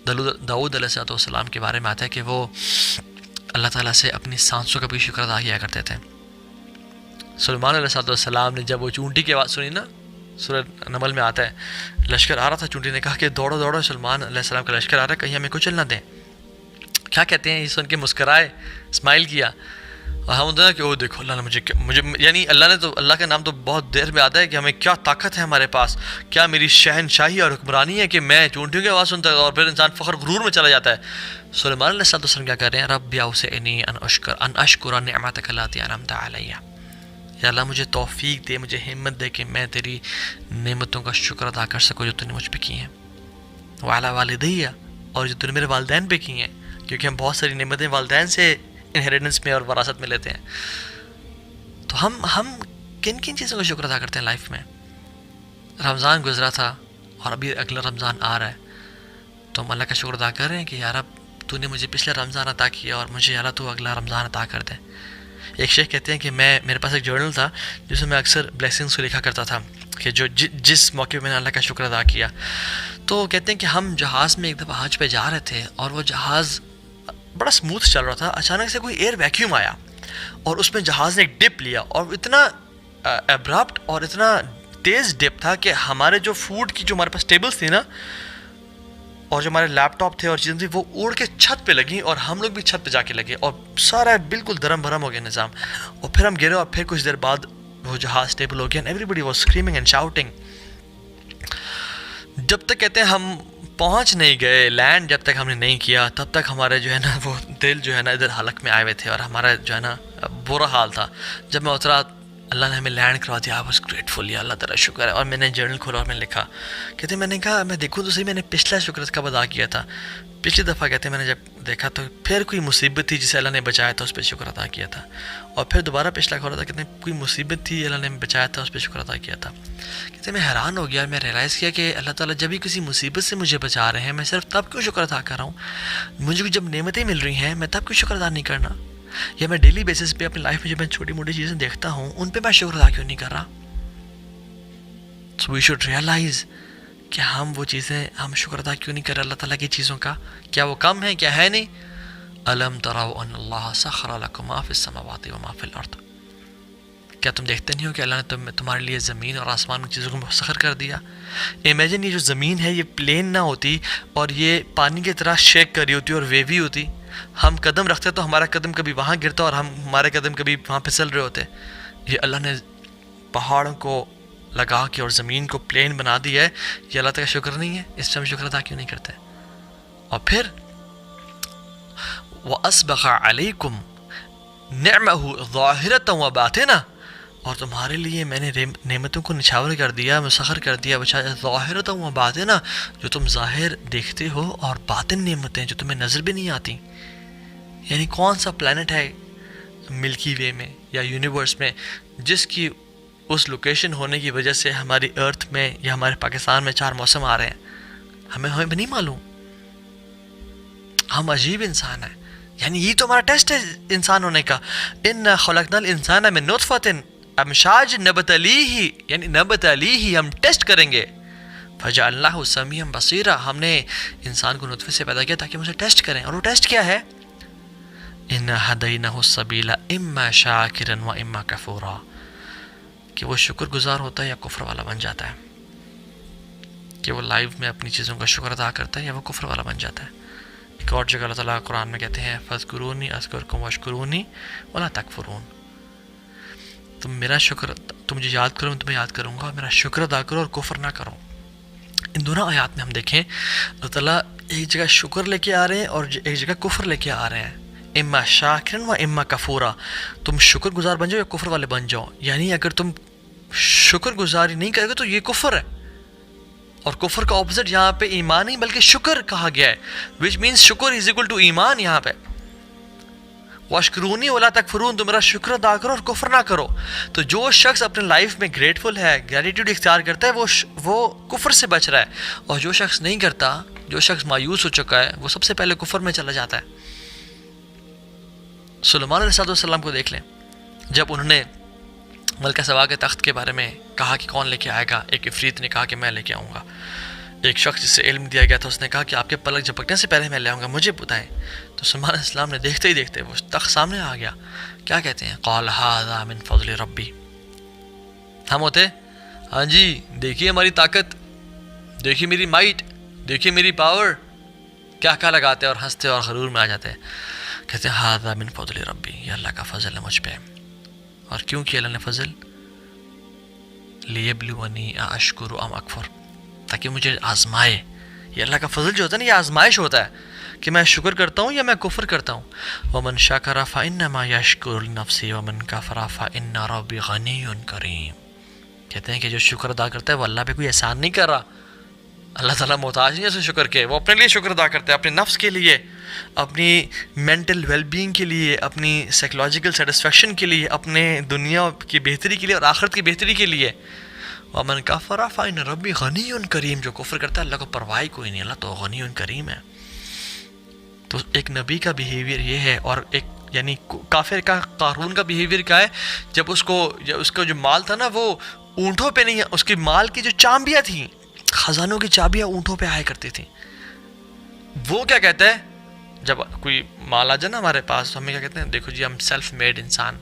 داؤد علیہ السلام کے بارے میں آتا ہے کہ وہ اللہ تعالیٰ سے اپنی سانسوں کا بھی شکر ادا کیا کرتے تھے۔ سلیمان علیہ السلام نے جب وہ چونٹی کی آواز سنی نا، سورہ نمل میں آتا ہے لشکر آ رہا تھا، چونٹی نے کہا کہ دوڑو دوڑو، سلیمان علیہ السلام کا لشکر آ رہا ہے، کہیں ہمیں کچل نہ دیں۔ کیا کہتے ہیں، یہ سن کے مسکرائے، اسمائل کیا، اور ہم ہوتا ہے کہ او دیکھو اللہ نے مجھے یعنی اللہ کا نام تو بہت دیر میں آتا ہے کہ ہمیں کیا طاقت ہے ہمارے پاس، کیا میری شہنشاہی اور حکمرانی ہے کہ میں چونٹیوں کی آواز سنتا ہے، اور پھر انسان فخر غرور میں چلا جاتا ہے۔ سلیمان علیہ السلام کیا کر رہے ہیں، رب اوزعنی ان اشکر نعمتک اللاتی انعمت علی، یا اللہ مجھے توفیق دے، مجھے ہمت دے کہ میں تیری نعمتوں کا شکر ادا کر سکوں جو تو نے مجھ پہ کی ہیں، وعلی والدی، اور جو تو نے میرے والدین پہ کی ہیں، کیونکہ ہم بہت ساری نعمتیں والدین سے انہیریٹنس میں اور وراثت میں لیتے ہیں۔ تو ہم کن کن چیزوں کا شکر ادا کرتے ہیں لائف میں؟ رمضان گزرا تھا اور ابھی اگلا رمضان آ رہا ہے، تو ہم اللہ کا شکر ادا کر رہے ہیں کہ یا رب تو نے مجھے پچھلا رمضان عطا کیا اور مجھے اللہ تو اگلا رمضان عطا کر دے۔ ایک شیخ کہتے ہیں کہ میرے پاس ایک جرنل تھا جس میں اکثر بلیسنگس کو لکھا کرتا تھا کہ جس موقع پہ میں نے اللہ کا شکر ادا کیا۔ تو کہتے ہیں کہ ہم جہاز میں ایک دفعہ حج پہ جا رہے تھے اور وہ جہاز بڑا سموتھ چل رہا تھا، اچانک سے کوئی ایئر ویکیوم آیا اور اس میں جہاز نے ایک ڈپ لیا، اور اتنا ابرپٹ اور اتنا تیز ڈپ تھا کہ ہمارے جو فوڈ کی جو ہمارے پاس ٹیبلز تھی نا، اور جو ہمارے لیپ ٹاپ تھے اور چیزیں تھیں، وہ اڑ کے چھت پہ لگیں اور ہم لوگ بھی چھت پہ جا کے لگے، اور سارا بالکل درم بھرم ہو گیا نظام، اور پھر ہم گرے اور پھر کچھ دیر بعد وہ جہاز اسٹیبل ہو گیا، and everybody was screaming and shouting. جب تک کہتے ہیں ہم پہنچ نہیں گئے لینڈ، جب تک ہم نے نہیں کیا تب تک ہمارے جو ہے نا وہ دل جو ہے نا ادھر حلق میں آئے ہوئے تھے، اور ہمارا جو ہے نا برا حال تھا۔ جب میں اترا، اللہ نے ہمیں لینڈ کروا دیا، آئی واز گریٹفل، یا اللہ تعالیٰ شکر ہے۔ اور میں نے جرنل کھولا اور میں نے لکھا، کہتے میں نے کہا میں دیکھوں تو صحیح میں نے پچھلا شکر کب ادا کیا تھا۔ پچھلی دفعہ کہتے ہیں میں نے جب دیکھا تو پھر کوئی مصیبت تھی جسے اللہ نے بچایا تھا، اس پہ شکر ادا کیا تھا، اور پھر دوبارہ پچھلا کھولا تھا، کہتے ہیں کوئی مصیبت تھی اللہ نے بچایا تھا، اس پہ شکر ادا کیا تھا۔ کہتے ہیں میں حیران ہو گیا اور میں ریئلائز کیا کہ اللہ تعالیٰ جب بھی کسی مصیبت سے مجھے بچا رہے ہیں، میں صرف تب کیوں شکر ادا کر رہا ہوں؟ مجھے جب نعمتیں مل رہی ہیں میں تب کیوں شکر ادا نہیں کرنا؟ یا میں ڈیلی بیسس پہ اپنی لائف میں جب میں چھوٹی موٹی چیزیں دیکھتا ہوں ان پہ میں شکر ادا کیوں نہیں کر رہا؟ سو وی شوڈ ریئلائز کہ ہم وہ چیزیں ہم شکر ادا کیوں نہیں کر رہے اللہ تعالیٰ کی چیزوں کا؟ کیا وہ کم ہے؟ کیا ہے نہیں؟ الم تروا ان اللہ سخر لکم ما فی السماوات و ما فی الارض، کیا تم دیکھتے نہیں ہو کہ اللہ نے تمہارے لیے زمین اور آسمان کی چیزوں کو مسخر کر دیا؟ امیجن یہ جو زمین ہے یہ پلین نہ ہوتی اور یہ پانی کی طرح شیک کر رہی ہوتی اور ویوی ہوتی، ہم قدم رکھتے تو ہمارا قدم کبھی وہاں گرتا اور ہمارے قدم کبھی وہاں پھسل رہے ہوتے۔ یہ اللہ نے پہاڑوں کو لگا کے اور زمین کو پلین بنا دیا ہے، یہ اللہ تعالیٰ کا شکر نہیں ہے؟ اس پہ ہم شکر ادا کیوں نہیں کرتے؟ اور پھر وَأَسْبَغَ عَلَيْكُمْ نِعْمَهُ ظَاهِرَةً وَبَاطِنَةً، اور تمہارے لیے میں نے نعمتوں کو نچھاور کر دیا، مسخر کر دیا، ظَاهِرَةً وَبَاطِنَةً، جو تم ظاہر دیکھتے ہو، اور باطن نعمتیں جو تمہیں نظر بھی نہیں آتی۔ یعنی کون سا پلانٹ ہے ملکی وے میں یا یونیورس میں جس کی اس لوکیشن ہونے کی وجہ سے ہماری ارتھ میں یا ہمارے پاکستان میں 4 موسم آ رہے ہیں؟ ہمیں نہیں معلوم۔ ہم عجیب انسان ہیں، یعنی یہ تو ہمارا ٹیسٹ ہے انسان ہونے کا۔ اِنَّا خَلَقْنَا الْإِنسَانَ مِن نُطْفَةٍ أَمْشَاجٍ نَبْتَلِيهِ، یعنی نَبْتَلِيهِ، ہم ٹیسٹ کریں گے۔ فَجَعَلْنَاهُ سَمِيعًا بَصِيرًا، ہم نے انسان کو نطفے سے پیدا کیا تاکہ ہم اسے ٹیسٹ کریں، اور وہ ٹیسٹ کیا ہے؟ إِنَّا هَدَيْنَاهُ السَّبِيلَ إِمَّا شَاكِرًا وَإِمَّا كَفُورًا، کہ وہ شکر گزار ہوتا ہے یا کفر والا بن جاتا ہے، کہ وہ لائف میں اپنی چیزوں کا شکر ادا کرتا ہے یا وہ کفر والا بن جاتا ہے۔ ایک اور جگہ اللہ تعالیٰ قرآن میں کہتے ہیں فَاذْكُرُونِي أَذْكُرْكُمْ وَاشْكُرُونِي وَلَا تَكْفُرُونَ، تم میرا شکر، تم مجھے یاد کرو، میں تمہیں یاد کروں گا، اور میرا شکر ادا کرو اور کفر نہ کرو۔ ان دونوں آیات میں ہم دیکھیں اللہ تعالیٰ ایک جگہ شکر لے کے آ رہے ہیں اور ایک جگہ کفر لے کے آ رہے ہیں۔ اما شاکرن و اما کفورا، تم شکر گزار بن جاؤ یا کفر والے بن جاؤ، یعنی اگر تم شکر گزاری نہیں کرے گے تو یہ کفر ہے، اور کفر کا اپوزٹ یہاں پہ ایمان نہیں بلکہ شکر کہا گیا ہے، which means شکر is equal to ایمان۔ یہاں پہ وَاشْكُرُونِي وَلَا تَكْفُرُونَ، تم میرا شکر ادا کرو اور کفر نہ کرو۔ تو جو شخص اپنے لائف میں گریٹفل ہے، گریٹیوڈ اختیار کرتا ہے، وہ کفر سے بچ رہا ہے، اور جو شخص نہیں کرتا، جو شخص مایوس ہو چکا ہے، وہ سب سے پہلے کفر میں چلا جاتا ہے۔ سلیمان علیہ السلام کو دیکھ لیں، جب انہوں نے ملکہ سبا کے تخت کے بارے میں کہا کہ کون لے کے آئے گا، ایک عفریت نے کہا کہ میں لے کے آؤں گا، ایک شخص جسے علم دیا گیا تھا اس نے کہا کہ آپ کے پلک جھپکنے سے پہلے میں لے آؤں گا، مجھے بتائیں. تو سلمان علیہ السلام نے دیکھتے ہی دیکھتے وہ تخت سامنے آ گیا. کیا کہتے ہیں؟ قال ھذا من فضل ربی. ہم ہوتے ہاں جی دیکھیے ہماری طاقت، دیکھیے میری مائٹ، دیکھیے میری پاور، کیا کیا لگاتے اور ہنستے اور غرور میں آ جاتے ہیں. کہتے ہیں ھذا من فضل ربی، یہ اللہ کا فضل ہے مجھ پہ. اور کیوں کیا اللہ نے فضل؟ لیبلونی اشکر ام اکفر، تاکہ مجھے آزمائے. یہ اللہ کا فضل جو ہوتا ہے نا، یہ آزمائش ہوتا ہے کہ میں شکر کرتا ہوں یا میں کفر کرتا ہوں. ومن شکر فانما یشکر لنفسہ ومن کفر فان ربی غنی کریم. کہتے ہیں کہ جو شکر ادا کرتا ہے وہ اللہ پہ کوئی احسان نہیں کر رہا. اللہ تعالیٰ محتاج نہیں ہے اس شکر کے، وہ اپنے لیے شکر ادا کرتا ہے، اپنے نفس کے لیے، اپنی مینٹل ویل بینگ کے لیے، اپنی سائیکولوجیکل سیٹسفیکشن کے لیے، اپنے دنیا کی بہتری کے لیے اور آخرت کی بہتری کے لیے. ومن کفر فإن ربی غنی کریم. جو کفر کرتا ہے اللہ کو پرواہ کوئی نہیں، اللہ تو غنی کریم ہے. تو ایک نبی کا بیہیویئر یہ ہے. اور ایک یعنی کافر کا، قارون کا بیہیویئر کیا ہے؟ جب اس کا جو مال تھا نا وہ اونٹوں پہ نہیں، اس کی مال کی جو چابیاں تھیں، خزانوں کی چابیاں اونٹوں پہ آیا کرتی تھیں. وہ کیا کہتا ہے جب کوئی مال آ جائے نا ہمارے پاس تو ہمیں کیا کہتے ہیں؟ دیکھو جی ہم سیلف میڈ انسان،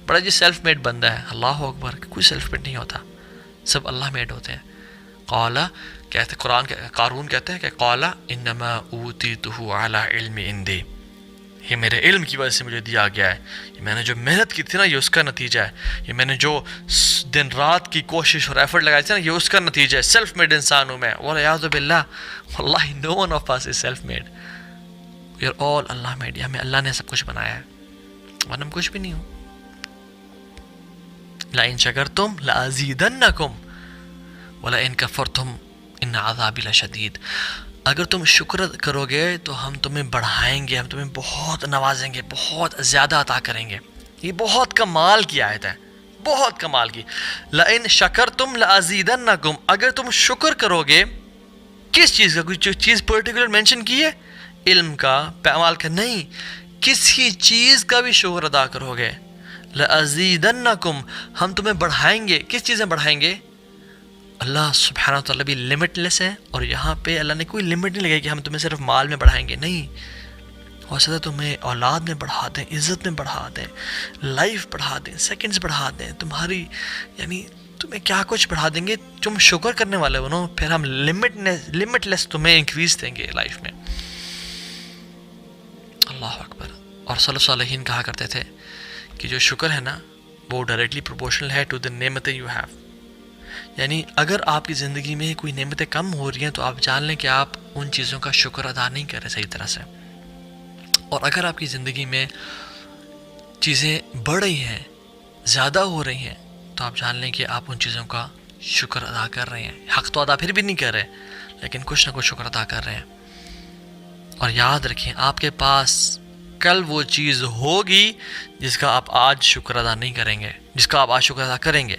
بڑا جی سیلف میڈ بندہ ہے. اللہ اکبر، کوئی سیلف میڈ نہیں ہوتا، سب اللہ میڈ ہوتے ہیں. قال کہتے قارون کہتے ہیں کہ قال انما اوتیتہ علی علم عندی، یہ میرے علم کی وجہ سے مجھے دیا گیا ہے. یہ میں نے جو محنت کی تھی نا، یہ اس کا نتیجہ ہے. یہ میں نے جو دن رات کی کوشش اور ایفرٹ لگائی تھی نا، یہ اس کا نتیجہ ہے. سیلف میڈ انسان ہوں میں. والعیاذ باللہ، واللہ no one of us is self made. We are all Allah made. ہمیں اللہ نے سب کچھ بنایا ہے، ورنہ ہم کچھ بھی نہیں ہوں. لئن شکرتم لازیدنکم ولئن کفرتم ان عذابی لشدید. اگر تم شکر کرو گے تو ہم تمہیں بڑھائیں گے، ہم تمہیں بہت نوازیں گے، بہت زیادہ عطا کریں گے. یہ بہت کمال کی آیت ہے، بہت کمال کی. لئن شکرتم لازیدنکم، اگر تم شکر کرو گے. کس چیز کا؟ کوئی چیز پرٹیکولر مینشن کی ہے؟ علم کا، اعمال کا؟ نہیں، کسی چیز کا بھی شکر ادا کرو گے. لازیدنکم، ہم تمہیں بڑھائیں گے. کس چیزیں بڑھائیں گے؟ اللہ سبحانہ وتعالیٰ بھی لمٹ لیس ہے، اور یہاں پہ اللہ نے کوئی لمٹ نہیں لگائی کہ ہم تمہیں صرف مال میں بڑھائیں گے. نہیں، ہو سکتا ہے تمہیں اولاد میں بڑھا دیں، عزت میں بڑھا دیں، لائف بڑھا دیں، سیکنڈز بڑھا دیں، تمہاری یعنی تمہیں کیا کچھ بڑھا دیں گے. تم شکر کرنے والے ہو نا، پھر ہم لمٹ لیس تمہیں انکریز دیں گے لائف میں. اللہ اکبر. اور صلی اللہ علیہ کہا کرتے تھے کہ جو شکر ہے نا وہ ڈائریکٹلی پروپورشنل ہے ٹو دی نعمتیں یو ہیو. یعنی اگر آپ کی زندگی میں کوئی نعمتیں کم ہو رہی ہیں تو آپ جان لیں کہ آپ ان چیزوں کا شکر ادا نہیں کر رہے صحیح طرح سے. اور اگر آپ کی زندگی میں چیزیں بڑھ رہی ہیں، زیادہ ہو رہی ہیں، تو آپ جان لیں کہ آپ ان چیزوں کا شکر ادا کر رہے ہیں. حق تو ادا پھر بھی نہیں کر رہے، لیکن کچھ نہ کچھ شکر ادا کر رہے ہیں. اور یاد رکھیں آپ کے پاس کل وہ چیز ہوگی جس کا آپ آج شکر ادا نہیں کریں گے، جس کا آپ آج شکر ادا کریں گے.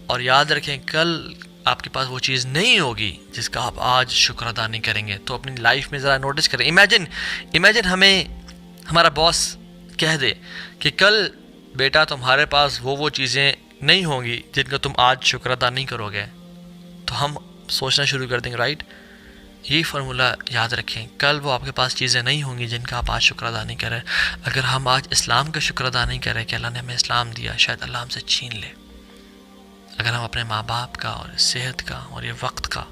اور یاد رکھیں کل آپ کے پاس وہ چیز نہیں ہوگی جس کا آپ آج شکر ادا نہیں کریں گے. تو اپنی لائف میں ذرا نوٹس کریں. امیجن ہمیں ہمارا باس کہہ دے کہ کل بیٹا تمہارے پاس وہ چیزیں نہیں ہوں گی جن کا تم آج شکر ادا نہیں کرو گے، تو ہم سوچنا شروع کر دیں گے، رائٹ؟ یہی فارمولہ یاد رکھیں. کل وہ آپ کے پاس چیزیں نہیں ہوں گی جن کا آپ آج شکر ادا نہیں کریں. اگر ہم آج اسلام کا شکر ادا نہیں کریں کہ اللہ نے ہمیں اسلام دیا، شاید اللہ ہم سے چھین لے. اگر ہم اپنے ماں باپ کا اور صحت کا اور یہ وقت کا،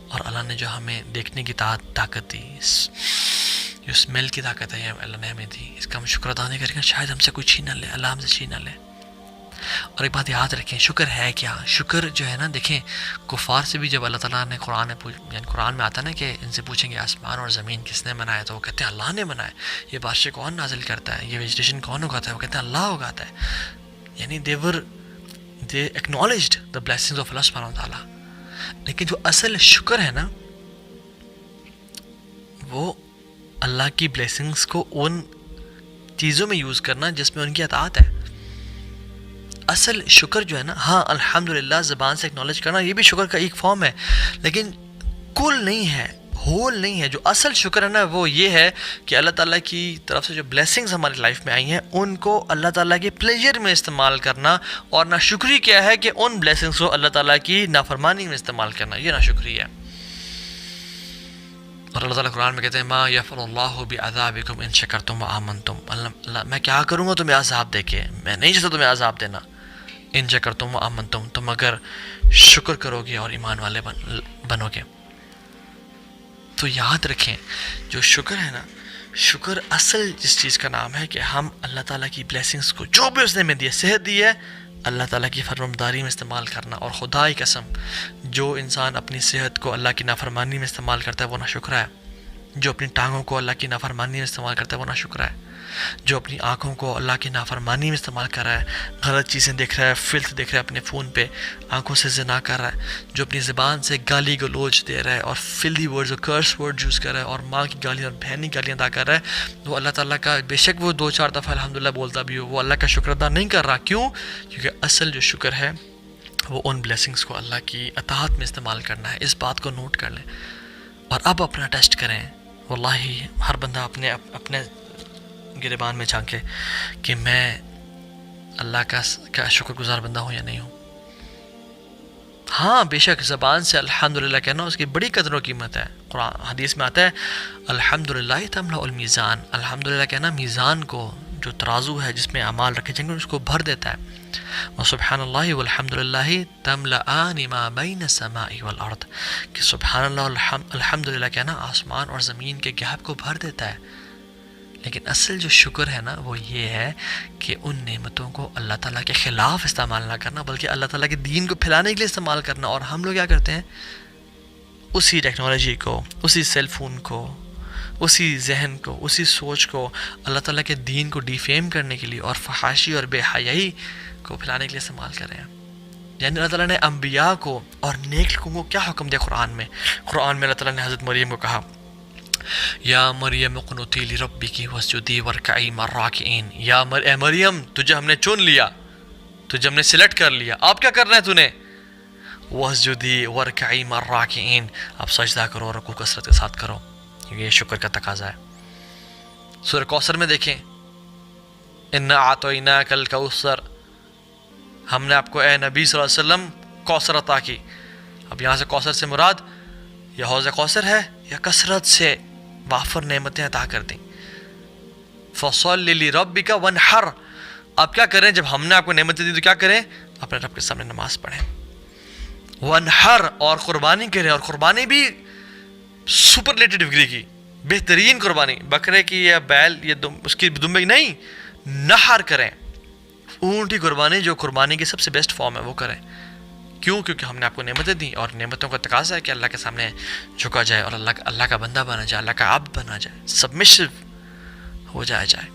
اور اللہ نے جو ہمیں دیکھنے کی طاقت دی، جو اسمیل کی طاقت ہے اللہ نے ہمیں دی، اس کا ہم شکر ادا نہیں کریں گے، شاید ہم سے کوئی چھین نہ لے، اللہ ہم سے چھین نہ لے. اور ایک بات یاد رکھیں، شکر ہے کیا؟ شکر جو ہے نا، دیکھیں کفار سے بھی جب اللہ تعالیٰ نے قرآن میں آتا ہے نا کہ ان سے پوچھیں گے آسمان اور زمین کس نے بنایا، تو وہ کہتے ہیں اللہ نے بنایا. یہ بارشیں کون نازل کرتا ہے، یہ ویجیٹیشن کون اگاتا ہے، وہ کہتے ہیں اللہ اگاتا ہے. یعنی they acknowledged the blessings of Allah سبحانہ وتعالیٰ. لیکن جو اصل شکر ہے نا، وہ اللہ کی بلیسنگز کو ان چیزوں میں یوز کرنا جس میں ان کی اطاعت ہے. اصل شکر جو ہے نا، ہاں الحمدللہ زبان سے اکنالج کرنا یہ بھی شکر کا ایک فارم ہے، لیکن کل نہیں ہے، ہول نہیں ہے. جو اصل شکر ہے نا وہ یہ ہے کہ اللہ تعالیٰ کی طرف سے جو بلیسنگز ہماری لائف میں آئی ہیں ان کو اللہ تعالیٰ کے پلیجر میں استعمال کرنا. اور ناشکری کیا ہے کہ ان بلیسنگز کو اللہ تعالیٰ کی نافرمانی میں استعمال کرنا، یہ ناشکری ہے. اور اللہ تعالیٰ قرآن میں کہتے ہیں ما یفعل اللہ بعذابکم ان شکرتم وآمنتم، اللہ میں کیا کروں گا تمہیں عذاب دے کے، میں نہیں چاہتا تمہیں عذاب دینا، ان شکرتم وآمنتم، تم اگر شکر کرو گے اور ایمان والے بنو گے۔ تو یاد رکھیں جو شکر ہے نا، شکر اصل جس چیز کا نام ہے کہ ہم اللہ تعالیٰ کی بلیسنگز کو، جو بھی اس نے ہمیں دی ہے، صحت دی ہے، اللہ تعالیٰ کی فرمانبرداری میں استعمال کرنا۔ اور خدا کی قسم جو انسان اپنی صحت کو اللہ کی نافرمانی میں استعمال کرتا ہے وہ ناشکرا ہے، جو اپنی ٹانگوں کو اللہ کی نافرمانی میں استعمال کرتا ہے وہ ناشکرا ہے، جو اپنی آنکھوں کو اللہ کی نافرمانی میں استعمال کر رہا ہے، غلط چیزیں دیکھ رہا ہے، فلتھ دیکھ رہا ہے اپنے فون پہ، آنکھوں سے زنا کر رہا ہے، جو اپنی زبان سے گالی گلوچ دے رہا ہے اور فلدی ورڈز اور کرس ورڈ یوز کر رہا ہے اور ماں کی گالیاں اور بہن کی گالیاں ادا کر رہا ہے، وہ اللہ تعالیٰ کا بے شک وہ 2-4 دفعہ الحمدللہ بولتا بھی ہو، وہ اللہ کا شکر ادا نہیں کر رہا۔ کیوں؟ کیونکہ اصل جو شکر ہے وہ ان بلیسنگز کو اللہ کی اطاعت میں استعمال کرنا ہے۔ اس بات کو نوٹ کر لیں اور اب اپنا ٹیسٹ کریں۔ واللہ ہر بندہ اپنے گریبان میں جھانکے کہ میں اللہ کا شکر گزار بندہ ہوں یا نہیں ہوں۔ ہاں بے شک زبان سے الحمدللہ کہنا اس کی بڑی قدر و قیمت ہے۔ قرآن حدیث میں آتا ہے الحمدللہ تملأ المیزان، الحمدللہ کہنا میزان کو، جو ترازو ہے جس میں اعمال رکھے جائیں گے، اس کو بھر دیتا ہے۔ وسبحان اللہ والحمدللہ تملأان ما بین السماء والارض، کہ سبحان اللہ الحمدللہ کہنا آسمان اور زمین کے گیپ کو بھر دیتا ہے۔ لیکن اصل جو شکر ہے نا وہ یہ ہے کہ ان نعمتوں کو اللہ تعالیٰ کے خلاف استعمال نہ کرنا، بلکہ اللہ تعالیٰ کے دین کو پھیلانے کے لیے استعمال کرنا۔ اور ہم لوگ کیا کرتے ہیں؟ اسی ٹیکنالوجی کو، اسی سیل فون کو، اسی ذہن کو، اسی سوچ کو اللہ تعالیٰ کے دین کو ڈیفیم کرنے کے لیے اور فحاشی اور بے حیائی کو پھیلانے کے لیے استعمال کر رہے ہیں۔ یعنی اللہ تعالیٰ نے انبیاء کو اور نیک لوگوں کو کیا حکم دیا قرآن میں اللہ تعالیٰ نے حضرت مریم کو کہا یا مریم اقنتی لربکی واسجدی وارکعی مع الراکعین، اے مریم تجھے ہم نے چن لیا، تجھے ہم نے سلیکٹ کر لیا، اب کیا کرنا ہے تو نے؟ واسجدی وارکعی مع الراکعین، اب سجدہ کرو اور رکوع کثرت کے ساتھ کرو، کیونکہ یہ شکر کا تقاضا ہے۔ سورہ کوثر میں دیکھیں انا اعطیناک الکوثر، ہم نے آپ کو اے نبی صلی اللہ علیہ وسلم کوثر عطا کی۔ اب یہاں سے کوثر سے مراد یا حوض کوثر ہے یا کثرت سے وافر نعمتیں عطا کر دیں۔ فصل لربک وانحر، اب کیا کریں؟ جب ہم نے آپ کو نعمتیں دی تو کیا کریں؟ اپنے رب کے سامنے نماز پڑھیں، وانحر اور قربانی کریں، اور قربانی بھی سپرلیٹو ڈگری کی، بہترین قربانی، بکرے کی یا بیل یا اس کی دمبے کی نہیں، نحر کریں، اونٹ کی قربانی جو قربانی کی سب سے بیسٹ فارم ہے وہ کریں۔ کیوں؟ کیونکہ ہم نے آپ کو نعمتیں دیں اور نعمتوں کا تقاضا ہے کہ اللہ کے سامنے جھکا جائے اور اللہ کا بندہ بنا جائے، اللہ کا عبد بنا جائے، سبمشو ہو جائے۔